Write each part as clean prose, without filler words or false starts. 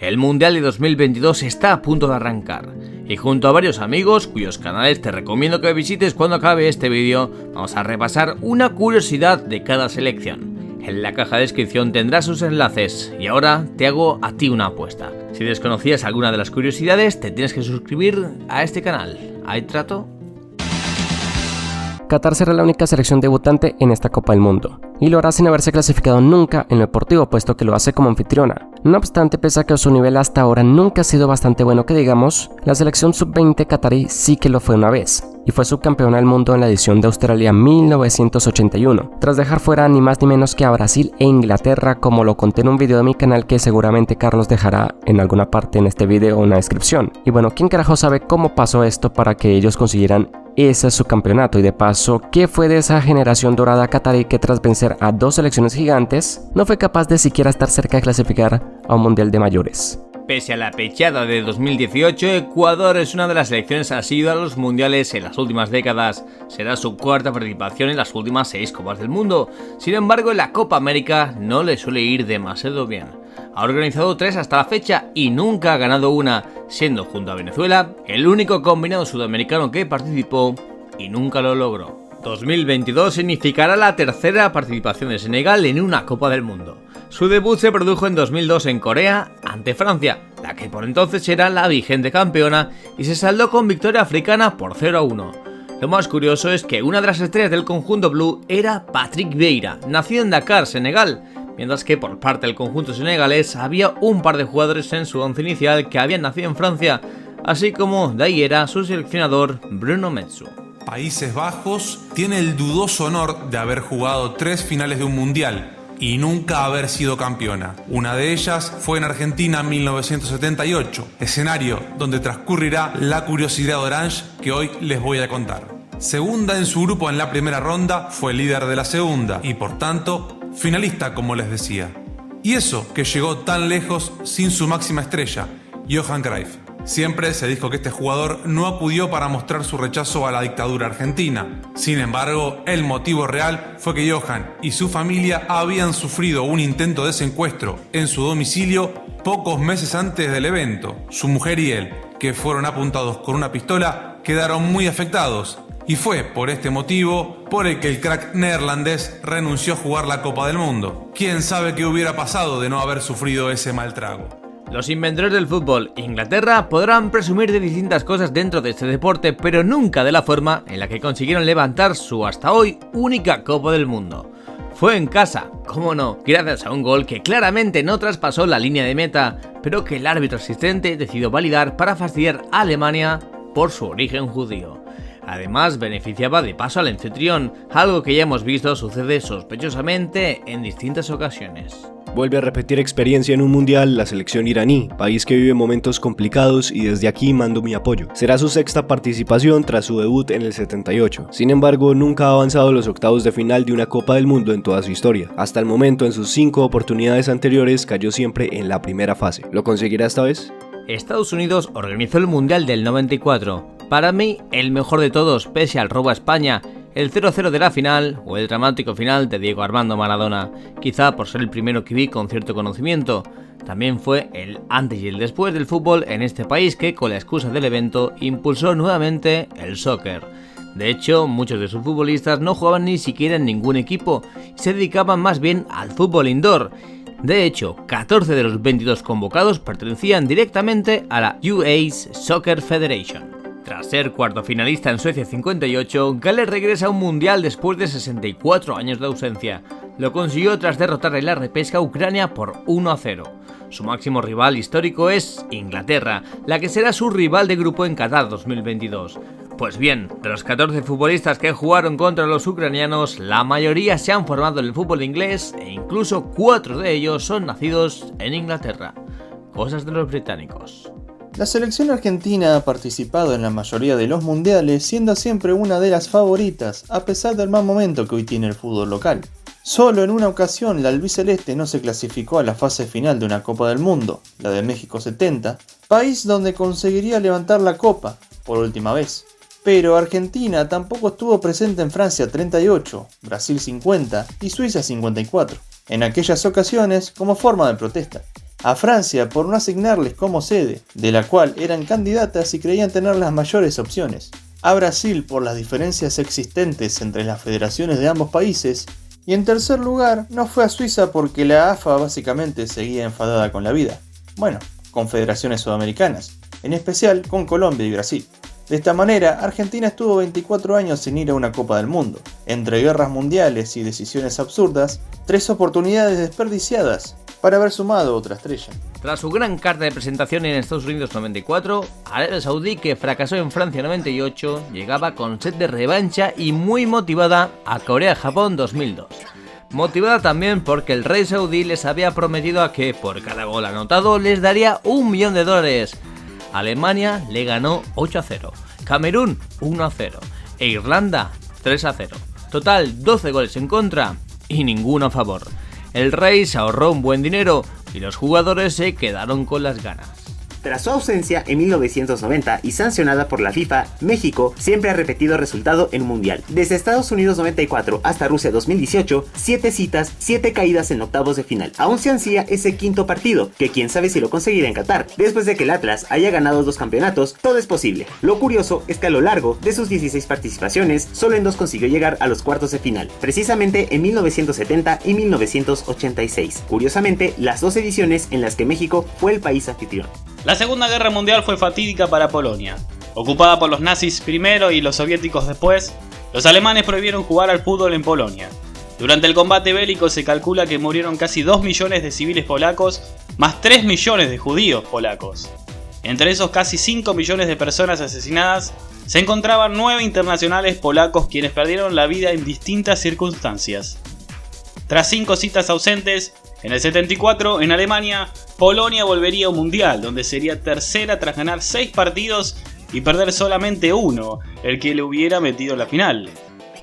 El Mundial de 2022 está a punto de arrancar y junto a varios amigos cuyos canales te recomiendo que visites cuando acabe este vídeo, vamos a repasar una curiosidad de cada selección. En la caja de descripción tendrás sus enlaces y ahora te hago a ti una apuesta. Si desconocías alguna de las curiosidades, te tienes que suscribir a este canal. ¿Hay trato? Qatar será la única selección debutante en esta Copa del Mundo, y lo hará sin haberse clasificado nunca en lo deportivo, puesto que lo hace como anfitriona. No obstante, pese a que su nivel hasta ahora nunca ha sido bastante bueno que digamos, la selección sub-20 qatarí sí que lo fue una vez, y fue subcampeona del mundo en la edición de Australia 1981, tras dejar fuera ni más ni menos que a Brasil e Inglaterra, como lo conté en un video de mi canal que seguramente Carlos dejará en alguna parte en este video o en la descripción. Y bueno, ¿quién carajo sabe cómo pasó esto para que ellos consiguieran ese subcampeonato? Y de paso, ¿qué fue de esa generación dorada qatarí que tras vencer a dos selecciones gigantes, no fue capaz de siquiera estar cerca de clasificar a un mundial de mayores? Pese a la pechada de 2018, Ecuador es una de las selecciones asiduas a los mundiales en las últimas décadas. Será su cuarta participación en las últimas 6 Copas del Mundo. Sin embargo, en la Copa América no le suele ir demasiado bien. Ha organizado 3 hasta la fecha y nunca ha ganado una, siendo junto a Venezuela el único combinado sudamericano que participó y nunca lo logró. 2022 significará la tercera participación de Senegal en una Copa del Mundo. Su debut se produjo en 2002 en Corea ante Francia, la que por entonces era la vigente campeona, y se saldó con victoria africana por 0-1. Lo más curioso es que una de las estrellas del conjunto blue era Patrick Vieira, nacido en Dakar, Senegal, mientras que por parte del conjunto senegalés había un par de jugadores en su once inicial que habían nacido en Francia, así como de ahí era su seleccionador Bruno Metsu. Países Bajos tiene el dudoso honor de haber jugado 3 finales de un mundial y nunca haber sido campeona. Una de ellas fue en Argentina en 1978, escenario donde transcurrirá la curiosidad orange que hoy les voy a contar. Segunda en su grupo en la primera ronda, fue líder de la segunda y por tanto finalista, como les decía. Y eso que llegó tan lejos sin su máxima estrella, Johan Cruyff. Siempre se dijo que este jugador no acudió para mostrar su rechazo a la dictadura argentina. Sin embargo, el motivo real fue que Johan y su familia habían sufrido un intento de secuestro en su domicilio pocos meses antes del evento. Su mujer y él, que fueron apuntados con una pistola, quedaron muy afectados. Y fue por este motivo por el que el crack neerlandés renunció a jugar la Copa del Mundo. ¿Quién sabe qué hubiera pasado de no haber sufrido ese mal trago? Los inventores del fútbol Inglaterra podrán presumir de distintas cosas dentro de este deporte, pero nunca de la forma en la que consiguieron levantar su hasta hoy única Copa del Mundo. Fue en casa, cómo no, gracias a un gol que claramente no traspasó la línea de meta, pero que el árbitro asistente decidió validar para fastidiar a Alemania por su origen judío. Además, beneficiaba de paso al anfitrión, algo que ya hemos visto sucede sospechosamente en distintas ocasiones. Vuelve a repetir experiencia en un mundial la selección iraní, país que vive momentos complicados y desde aquí mando mi apoyo. Será su sexta participación tras su debut en el 78. Sin embargo, nunca ha avanzado a los octavos de final de una Copa del Mundo en toda su historia. Hasta el momento, en sus 5 oportunidades anteriores, cayó siempre en la primera fase. ¿Lo conseguirá esta vez? Estados Unidos organizó el Mundial del 94. Para mí, el mejor de todos, pese al robo a España, el 0-0 de la final o el dramático final de Diego Armando Maradona, quizá por ser el primero que vi con cierto conocimiento. También fue el antes y el después del fútbol en este país que, con la excusa del evento, impulsó nuevamente el soccer. De hecho, muchos de sus futbolistas no jugaban ni siquiera en ningún equipo y se dedicaban más bien al fútbol indoor. De hecho, 14 de los 22 convocados pertenecían directamente a la US Soccer Federation. Tras ser cuarto finalista en Suecia 58, Gales regresa a un mundial después de 64 años de ausencia. Lo consiguió tras derrotar en la repesca a Ucrania por 1-0. Su máximo rival histórico es Inglaterra, la que será su rival de grupo en Qatar 2022. Pues bien, de los 14 futbolistas que jugaron contra los ucranianos, la mayoría se han formado en el fútbol inglés e incluso 4 de ellos son nacidos en Inglaterra. Cosas de los británicos. La selección argentina ha participado en la mayoría de los mundiales, siendo siempre una de las favoritas, a pesar del mal momento que hoy tiene el fútbol local. Solo en una ocasión la albiceleste no se clasificó a la fase final de una Copa del Mundo, la de México 70, país donde conseguiría levantar la copa, por última vez. Pero Argentina tampoco estuvo presente en Francia 38, Brasil 50 y Suiza 54, en aquellas ocasiones como forma de protesta. a Francia por no asignarles como sede, de la cual eran candidatas y creían tener las mayores opciones, a Brasil por las diferencias existentes entre las federaciones de ambos países, y en tercer lugar no fue a Suiza porque la AFA básicamente seguía enfadada con la vida, bueno, con federaciones sudamericanas, en especial con Colombia y Brasil. De esta manera, Argentina estuvo 24 años sin ir a una Copa del Mundo. Entre guerras mundiales y decisiones absurdas, 3 oportunidades desperdiciadas para haber sumado otra estrella. Tras su gran carta de presentación en Estados Unidos 94, Arabia Saudí, que fracasó en Francia 98, llegaba con sed de revancha y muy motivada a Corea-Japón 2002. Motivada también porque el rey saudí les había prometido a que por cada gol anotado les daría $1 millón. Alemania le ganó 8-0, Camerún 1-0 e Irlanda 3-0. Total 12 goles en contra y ninguno a favor. El rey se ahorró un buen dinero y los jugadores se quedaron con las ganas. Tras su ausencia en 1990 y sancionada por la FIFA, México siempre ha repetido resultado en un mundial. Desde Estados Unidos 94 hasta Rusia 2018, 7 citas, 7 caídas en octavos de final. Aún se ansía ese quinto partido, que quién sabe si lo conseguirá en Qatar. Después de que el Atlas haya ganado 2 campeonatos, todo es posible. Lo curioso es que a lo largo de sus 16 participaciones, solo en 2 consiguió llegar a los cuartos de final, precisamente en 1970 y 1986. Curiosamente, las 2 ediciones en las que México fue el país anfitrión. La Segunda Guerra Mundial fue fatídica para Polonia. Ocupada por los nazis primero y los soviéticos después, los alemanes prohibieron jugar al fútbol en Polonia. Durante el combate bélico se calcula que murieron casi 2 millones de civiles polacos, más 3 millones de judíos polacos. Entre esos casi 5 millones de personas asesinadas, se encontraban 9 internacionales polacos quienes perdieron la vida en distintas circunstancias. Tras 5 citas ausentes, en el 74, en Alemania, Polonia volvería a un mundial, donde sería tercera tras ganar 6 partidos y perder solamente 1, el que le hubiera metido en la final.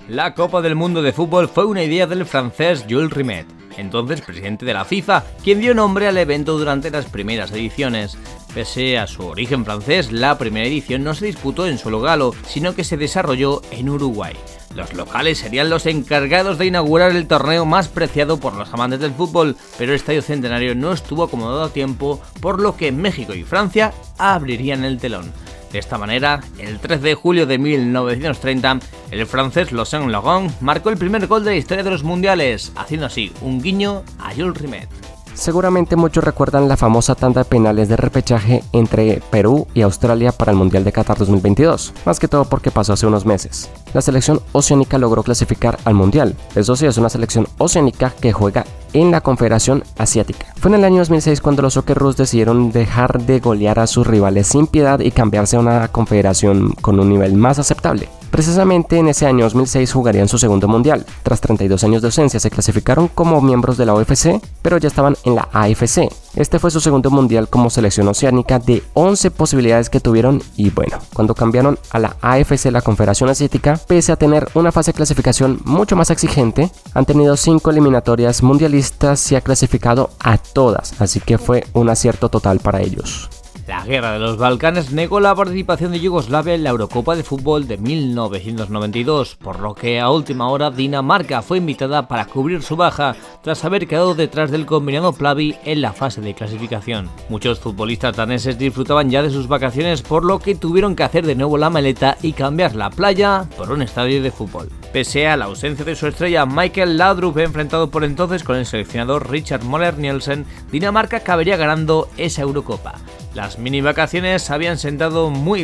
La Copa del Mundo de Fútbol fue una idea del francés Jules Rimet, entonces presidente de la FIFA, quien dio nombre al evento durante las primeras ediciones. Pese a su origen francés, la primera edición no se disputó en suelo galo, sino que se desarrolló en Uruguay. Los locales serían los encargados de inaugurar el torneo más preciado por los amantes del fútbol, pero el Estadio Centenario no estuvo acomodado a tiempo, por lo que México y Francia abrirían el telón. De esta manera, el 3 de julio de 1930, el francés Laurent Laurent marcó el primer gol de la historia de los mundiales, haciendo así un guiño a Jules Rimet. Seguramente muchos recuerdan la famosa tanda de penales de repechaje entre Perú y Australia para el Mundial de Qatar 2022, más que todo porque pasó hace unos meses. La selección oceánica logró clasificar al Mundial, eso sí es una selección oceánica que juega en la Confederación Asiática. Fue en el año 2006 cuando los Socceroos decidieron dejar de golear a sus rivales sin piedad y cambiarse a una confederación con un nivel más aceptable. Precisamente en ese año 2006 jugarían su segundo mundial. Tras 32 años de ausencia se clasificaron como miembros de la OFC, pero ya estaban en la AFC. Este fue su segundo mundial como selección oceánica de 11 posibilidades que tuvieron y bueno, cuando cambiaron a la AFC, la Confederación Asiática, pese a tener una fase de clasificación mucho más exigente, han tenido 5 eliminatorias mundialistas y ha clasificado a todas, así que fue un acierto total para ellos. La Guerra de los Balcanes negó la participación de Yugoslavia en la Eurocopa de Fútbol de 1992, por lo que a última hora Dinamarca fue invitada para cubrir su baja tras haber quedado detrás del combinado Plavi en la fase de clasificación. Muchos futbolistas daneses disfrutaban ya de sus vacaciones, por lo que tuvieron que hacer de nuevo la maleta y cambiar la playa por un estadio de fútbol. Pese a la ausencia de su estrella Michael Laudrup, enfrentado por entonces con el seleccionador Richard Møller Nielsen, Dinamarca acabaría ganando esa Eurocopa. Las mini vacaciones habían sentado muy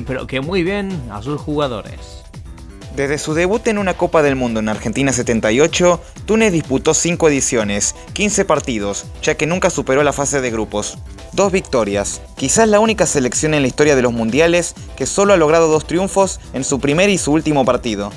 bien a sus jugadores. Desde su debut en una Copa del Mundo en Argentina 78, Túnez disputó 5 ediciones, 15 partidos, ya que nunca superó la fase de grupos. 2 victorias, quizás la única selección en la historia de los mundiales que solo ha logrado 2 triunfos en su primer y su último partido.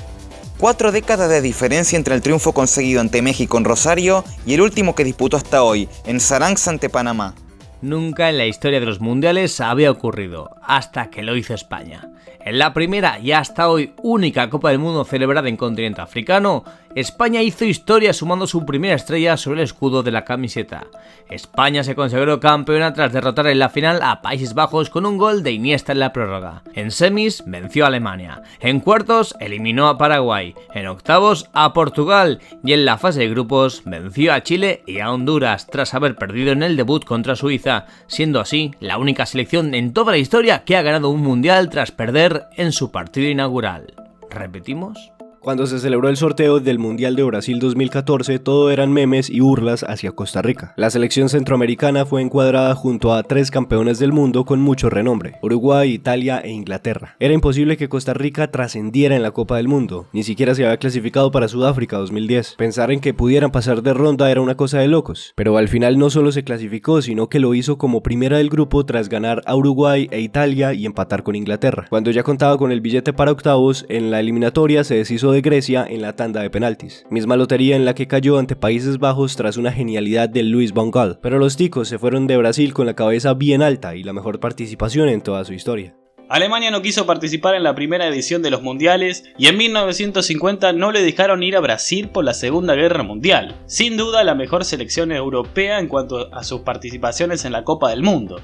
4 décadas de diferencia entre el triunfo conseguido ante México en Rosario y el último que disputó hasta hoy, en Saransk ante Panamá. Nunca en la historia de los mundiales había ocurrido, hasta que lo hizo España. En la primera y hasta hoy única Copa del Mundo celebrada en continente africano, España hizo historia sumando su primera estrella sobre el escudo de la camiseta. España se consagró campeona tras derrotar en la final a Países Bajos con un gol de Iniesta en la prórroga. En semis venció a Alemania, en cuartos eliminó a Paraguay, en octavos a Portugal y en la fase de grupos venció a Chile y a Honduras tras haber perdido en el debut contra Suiza, siendo así la única selección en toda la historia que ha ganado un mundial tras perder en su partido inaugural. ¿Repetimos? Cuando se celebró el sorteo del Mundial de Brasil 2014, todo eran memes y burlas hacia Costa Rica. La selección centroamericana fue encuadrada junto a 3 campeones del mundo con mucho renombre: Uruguay, Italia e Inglaterra. Era imposible que Costa Rica trascendiera en la Copa del Mundo, ni siquiera se había clasificado para Sudáfrica 2010. Pensar en que pudieran pasar de ronda era una cosa de locos, pero al final no solo se clasificó, sino que lo hizo como primera del grupo tras ganar a Uruguay e Italia y empatar con Inglaterra. Cuando ya contaba con el billete para octavos, en la eliminatoria se deshizo de Grecia en la tanda de penaltis, misma lotería en la que cayó ante Países Bajos tras una genialidad de Luis van Gaal, pero los ticos se fueron de Brasil con la cabeza bien alta y la mejor participación en toda su historia. Alemania no quiso participar en la primera edición de los mundiales y en 1950 no le dejaron ir a Brasil por la Segunda Guerra Mundial, sin duda la mejor selección europea en cuanto a sus participaciones en la Copa del Mundo.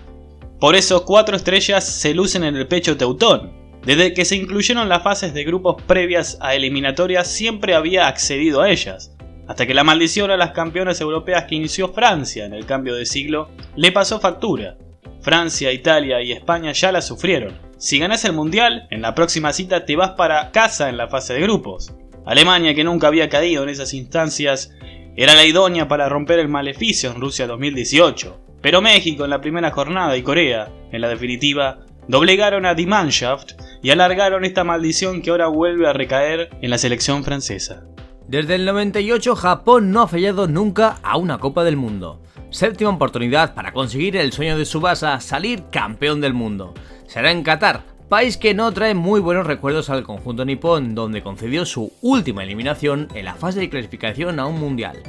Por eso 4 estrellas se lucen en el pecho teutón. Desde que se incluyeron las fases de grupos previas a eliminatorias siempre había accedido a ellas, hasta que la maldición a las campeonas europeas que inició Francia en el cambio de siglo le pasó factura. Francia, Italia y España ya la sufrieron. Si ganás el mundial, en la próxima cita te vas para casa en la fase de grupos. Alemania, que nunca había caído en esas instancias, era la idónea para romper el maleficio en Rusia 2018. Pero México en la primera jornada y Corea, en la definitiva, doblegaron a Die Mannschaft y alargaron esta maldición que ahora vuelve a recaer en la selección francesa. Desde el 98 Japón no ha fallado nunca a una Copa del Mundo. Séptima oportunidad para conseguir el sueño de Tsubasa, salir campeón del mundo. Será en Qatar, país que no trae muy buenos recuerdos al conjunto nipón, donde concedió su última eliminación en la fase de clasificación a un mundial.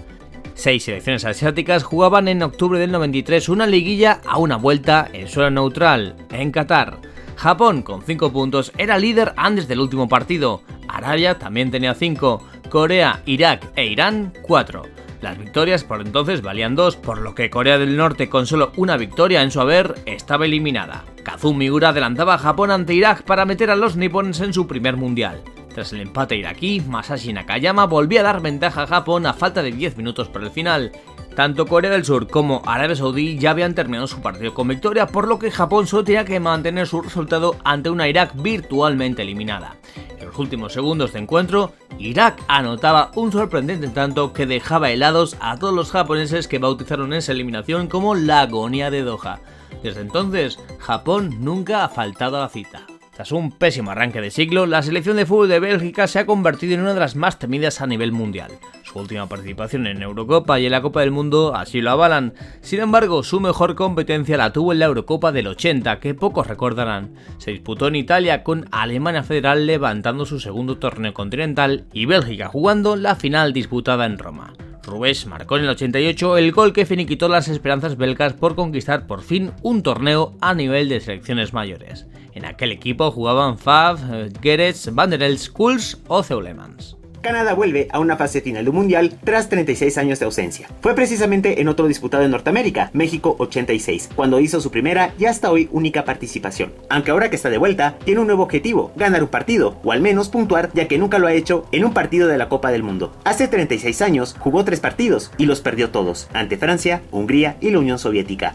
6 selecciones asiáticas jugaban en octubre del 93 una liguilla a una vuelta en suelo neutral, en Qatar. Japón, con 5 puntos, era líder antes del último partido. Arabia también tenía 5, Corea, Irak e Irán 4. Las victorias por entonces valían 2, por lo que Corea del Norte, con solo una victoria en su haber, estaba eliminada. Kazumi Miura adelantaba a Japón ante Irak para meter a los nipones en su primer mundial. Tras el empate iraquí, Masashi Nakayama volvía a dar ventaja a Japón a falta de 10 minutos para el final. Tanto Corea del Sur como Arabia Saudí ya habían terminado su partido con victoria, por lo que Japón solo tenía que mantener su resultado ante una Irak virtualmente eliminada. En los últimos segundos de encuentro, Irak anotaba un sorprendente tanto que dejaba helados a todos los japoneses, que bautizaron esa eliminación como la agonía de Doha. Desde entonces, Japón nunca ha faltado a la cita. Tras un pésimo arranque de siglo, la selección de fútbol de Bélgica se ha convertido en una de las más temidas a nivel mundial. Su última participación en Eurocopa y en la Copa del Mundo así lo avalan. Sin embargo, su mejor competencia la tuvo en la Eurocopa del 80, que pocos recordarán. Se disputó en Italia, con Alemania Federal levantando su segundo torneo continental y Bélgica jugando la final disputada en Roma. Rubés marcó en el 88 el gol que finiquitó las esperanzas belgas por conquistar por fin un torneo a nivel de selecciones mayores. En aquel equipo jugaban Faf, Gerets, Van der Elst, Kuls o Zeulemans. Canadá vuelve a una fase final de un mundial tras 36 años de ausencia. Fue precisamente en otro disputado en Norteamérica, México 86, cuando hizo su primera y hasta hoy única participación. Aunque ahora que está de vuelta, tiene un nuevo objetivo: ganar un partido, o al menos puntuar, ya que nunca lo ha hecho en un partido de la Copa del Mundo. Hace 36 años jugó 3 partidos y los perdió todos, ante Francia, Hungría y la Unión Soviética.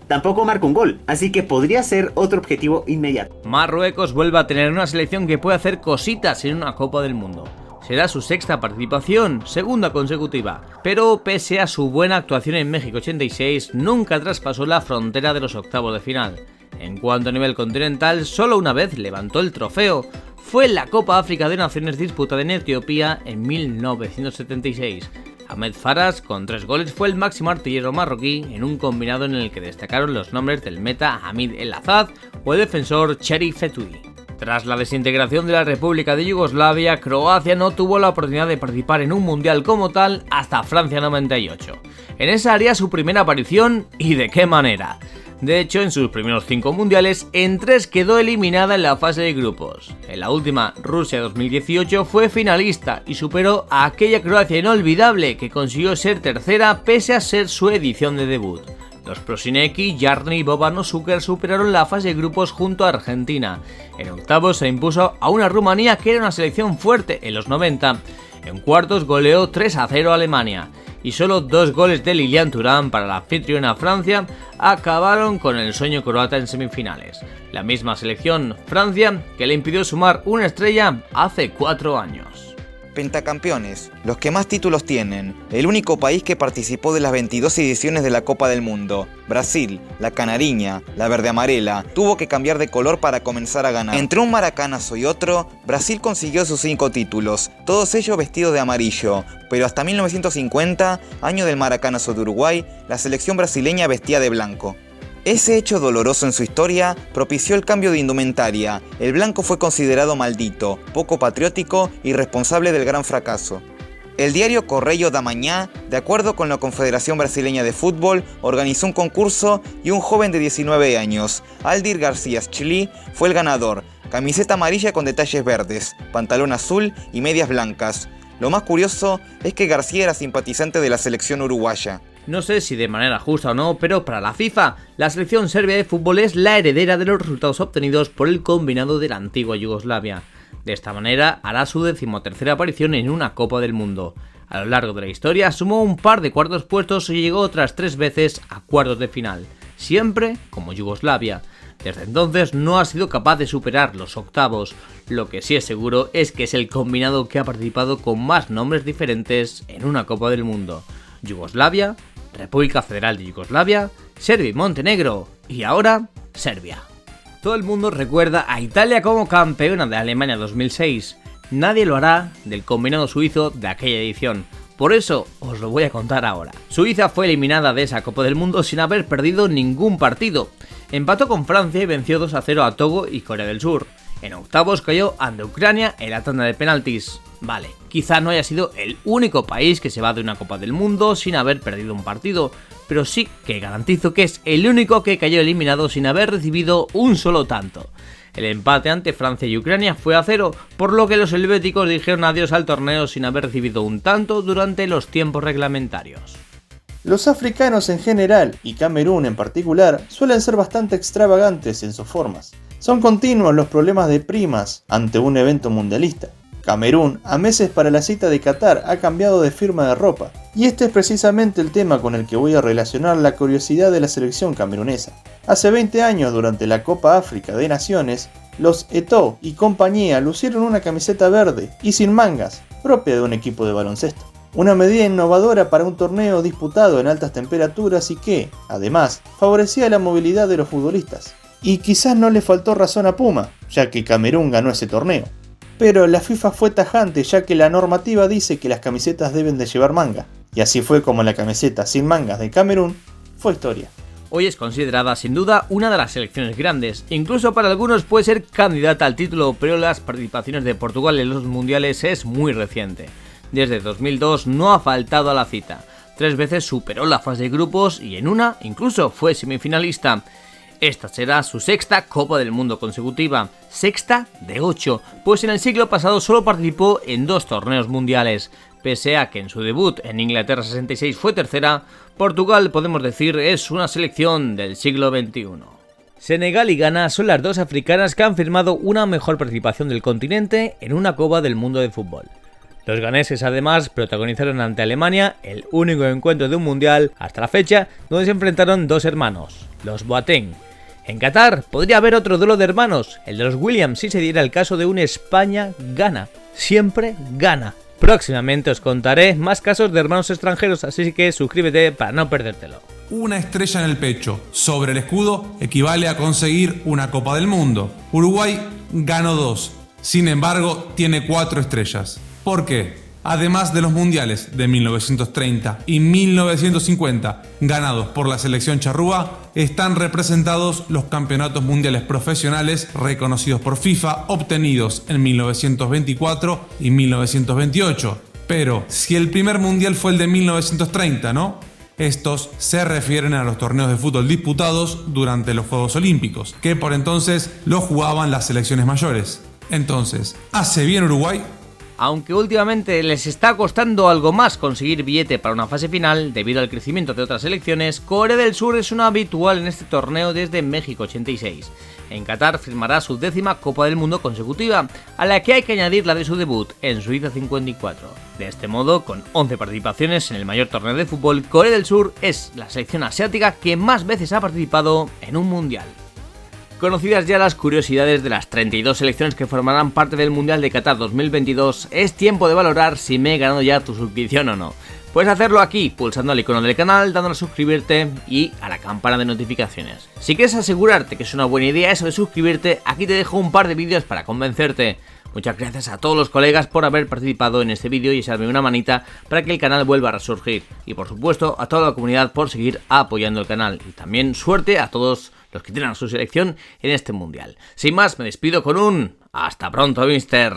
Tampoco marcó un gol, así que podría ser otro objetivo inmediato. Marruecos vuelve a tener una selección que puede hacer cositas en una Copa del Mundo. Será su sexta participación, segunda consecutiva, pero pese a su buena actuación en México 86, nunca traspasó la frontera de los octavos de final. En cuanto a nivel continental, solo una vez levantó el trofeo. Fue en la Copa África de Naciones disputada en Etiopía en 1976. Ahmed Faras, con 3 goles, fue el máximo artillero marroquí en un combinado en el que destacaron los nombres del meta Hamid El Azad o el defensor Cherif Fetui. Tras la desintegración de la República de Yugoslavia, Croacia no tuvo la oportunidad de participar en un mundial como tal hasta Francia 98. En esa haría su primera aparición, y de qué manera. De hecho, en sus primeros 5 mundiales, en 3 quedó eliminada en la fase de grupos. En la última, Rusia 2018, fue finalista y superó a aquella Croacia inolvidable que consiguió ser tercera pese a ser su edición de debut. Los Prosinecki, Jarni y Boban Osuker superaron la fase de grupos junto a Argentina. En octavos se impuso a una Rumanía que era una selección fuerte en los 90. En cuartos goleó 3-0 a Alemania. Y solo 2 goles de Lilian Thuram para la anfitriona Francia acabaron con el sueño croata en semifinales. La misma selección, Francia, que le impidió sumar una estrella hace 4 años. Pentacampeones, los que más títulos tienen, el único país que participó de las 22 ediciones de la Copa del Mundo. Brasil, la canariña, la verde amarela, tuvo que cambiar de color para comenzar a ganar. Entre un maracanazo y otro, Brasil consiguió sus 5 títulos, todos ellos vestidos de amarillo, pero hasta 1950, año del maracanazo de Uruguay, la selección brasileña vestía de blanco. Ese hecho doloroso en su historia propició el cambio de indumentaria. El blanco fue considerado maldito, poco patriótico y responsable del gran fracaso. El diario Correio da Manhã, de acuerdo con la Confederación Brasileña de Fútbol, organizó un concurso y un joven de 19 años, Aldir García Schli, fue el ganador. Camiseta amarilla con detalles verdes, pantalón azul y medias blancas. Lo más curioso es que García era simpatizante de la selección uruguaya. No sé si de manera justa o no, pero para la FIFA, la selección serbia de fútbol es la heredera de los resultados obtenidos por el combinado de la antigua Yugoslavia. De esta manera hará su 13ª aparición en una Copa del Mundo. A lo largo de la historia sumó un par de cuartos puestos y llegó otras 3 veces a cuartos de final, siempre como Yugoslavia. Desde entonces no ha sido capaz de superar los octavos. Lo que sí es seguro es que es el combinado que ha participado con más nombres diferentes en una Copa del Mundo. Yugoslavia, República Federal de Yugoslavia, Serbia y Montenegro, y ahora Serbia. Todo el mundo recuerda a Italia como campeona de Alemania 2006. Nadie lo hará del combinado suizo de aquella edición. Por eso os lo voy a contar ahora. Suiza fue eliminada de esa Copa del Mundo sin haber perdido ningún partido. Empató con Francia y venció 2-0 a Togo y Corea del Sur. En octavos cayó ante Ucrania en la tanda de penaltis. Vale, quizá no haya sido el único país que se va de una Copa del Mundo sin haber perdido un partido, pero sí que garantizo que es el único que cayó eliminado sin haber recibido un solo tanto. El empate ante Francia y Ucrania fue a 0, por lo que los helvéticos dijeron adiós al torneo sin haber recibido un tanto durante los tiempos reglamentarios. Los africanos en general, y Camerún en particular, suelen ser bastante extravagantes en sus formas. Son continuos los problemas de primas ante un evento mundialista. Camerún, a meses para la cita de Qatar, ha cambiado de firma de ropa, y este es precisamente el tema con el que voy a relacionar la curiosidad de la selección camerunesa. Hace 20 años, durante la Copa África de Naciones, los Eto'o y compañía lucieron una camiseta verde y sin mangas, propia de un equipo de baloncesto. Una medida innovadora para un torneo disputado en altas temperaturas y que, además, favorecía la movilidad de los futbolistas. Y quizás no le faltó razón a Puma, ya que Camerún ganó ese torneo. Pero la FIFA fue tajante, ya que la normativa dice que las camisetas deben de llevar manga, y así fue como la camiseta sin mangas de Camerún fue historia. Hoy es considerada sin duda una de las selecciones grandes, incluso para algunos puede ser candidata al título, pero las participaciones de Portugal en los mundiales es muy reciente. Desde 2002 no ha faltado a la cita, 3 veces superó la fase de grupos y en una incluso fue semifinalista. Esta será su 6ª Copa del Mundo consecutiva, 6ª de 8, pues en el siglo pasado solo participó en 2 torneos mundiales. Pese a que en su debut en Inglaterra 66 fue tercera, Portugal podemos decir es una selección del siglo XXI. Senegal y Ghana son las 2 africanas que han firmado una mejor participación del continente en una Copa del Mundo de fútbol. Los ganeses además protagonizaron ante Alemania el único encuentro de un mundial hasta la fecha donde se enfrentaron 2 hermanos, los Boateng. En Qatar podría haber otro duelo de hermanos, el de los Williams si se diera el caso de un España-Ghana. Siempre gana. Próximamente os contaré más casos de hermanos extranjeros, así que suscríbete para no perdértelo. Una estrella en el pecho sobre el escudo equivale a conseguir una Copa del Mundo. Uruguay ganó 2, sin embargo tiene 4 estrellas. ¿Por qué? Además de los mundiales de 1930 y 1950 ganados por la selección charrúa, están representados los campeonatos mundiales profesionales reconocidos por FIFA obtenidos en 1924 y 1928. Pero si el primer mundial fue el de 1930, ¿no? Estos se refieren a los torneos de fútbol disputados durante los Juegos Olímpicos, que por entonces los jugaban las selecciones mayores. Entonces, ¿hace bien Uruguay? Aunque últimamente les está costando algo más conseguir billete para una fase final debido al crecimiento de otras selecciones, Corea del Sur es una habitual en este torneo desde México 86. En Qatar firmará su 10ª Copa del Mundo consecutiva, a la que hay que añadir la de su debut en Suiza 54. De este modo, con 11 participaciones en el mayor torneo de fútbol, Corea del Sur es la selección asiática que más veces ha participado en un mundial. Conocidas ya las curiosidades de las 32 selecciones que formarán parte del Mundial de Qatar 2022, es tiempo de valorar si me he ganado ya tu suscripción o no. Puedes hacerlo aquí, pulsando al icono del canal, dándole a suscribirte y a la campana de notificaciones. Si quieres asegurarte que es una buena idea eso de suscribirte, aquí te dejo un par de vídeos para convencerte. Muchas gracias a todos los colegas por haber participado en este vídeo y echarme una manita para que el canal vuelva a resurgir. Y por supuesto a toda la comunidad por seguir apoyando el canal. Y también suerte a todos los que tienen su selección en este mundial. Sin más, me despido con un hasta pronto, mister.